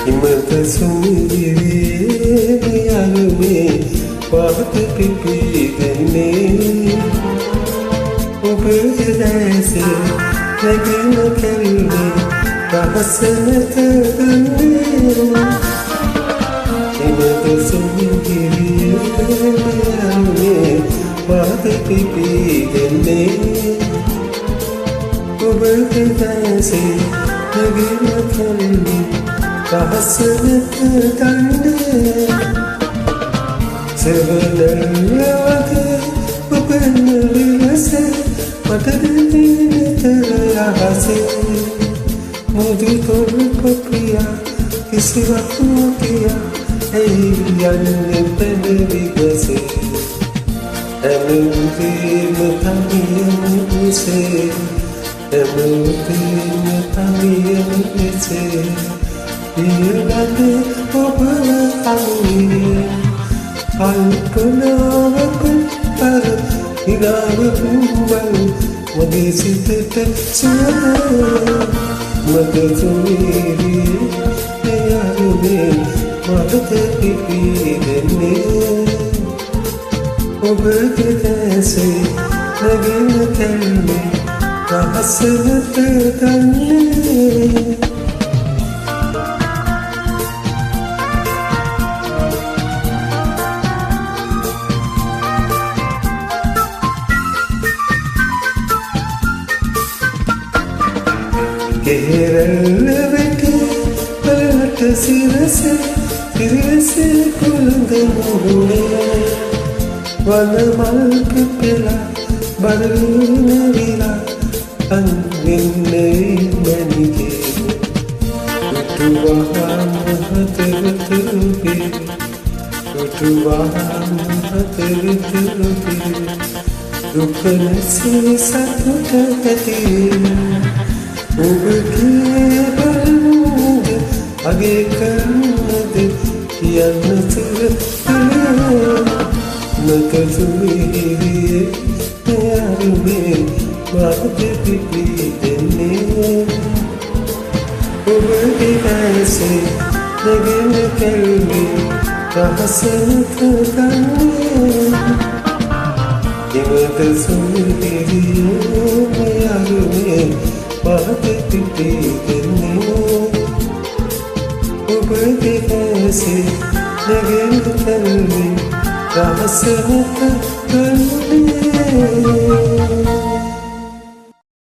හිමත සුමිරියේ යනුමේ පහත පිපි දෙන්නේ ඔබේ දැසේ නැගෙන කැල්ලේ රහසනත ගන්නේ හිමත සුමිරියේ යනුමේ පහත පිපි දෙන්නේ ඔබේ දැසේ නැගෙන කැල්ලේ රහසනත ගන්නේ සෙවනල්ලවගේ ඔබන විලසේ මටදනතර රහසේ මුදු තොල්පපියා කිසිවක් නොකියා ඇයි යන්න පැනවිගසේ ඇනුදීම තනියම විසේ ඇනුදීම තනියම විසේ ඉරගතේ ඔබ අනුයේ කල්පනාවකට පර හිනාවකුම්බල් මගේ සිතට සුවද මද සුමිරියේ යනුමේ මටත පිපි දෙන්නේ ඔබගේ දැසේ නැගෙන කැල්ලේ රහසනත ගන්නේ කෙරෙල්ල වෙකේ පලට සිරසේ සිරසේ කුළඟ මුහුණේ වනමල් පිපිලා බඩගින්න විලා අන්වින්නේ මැනිකේ උතුවහන් හතරතුරුගේ උතුවහන් හතරතුරුගේ දුක නැසී සතුට ඇතිවේ ඔබගේ බලමුද අගේ කරන්නද කියන්න සිරතලේ නත සුමිරියේ යනුමේ මටත පිපි දෙන්නේ ඔබගේ දැසේ නැගෙන කැල්ලේ රහසනත ගන්නේ හිමත සුමිරියේ යනුමේ පහත පිපි දෙන්නේ ඔබගේ දැසේ නැගෙන කැල්ලේ රහසනත ගන්නේ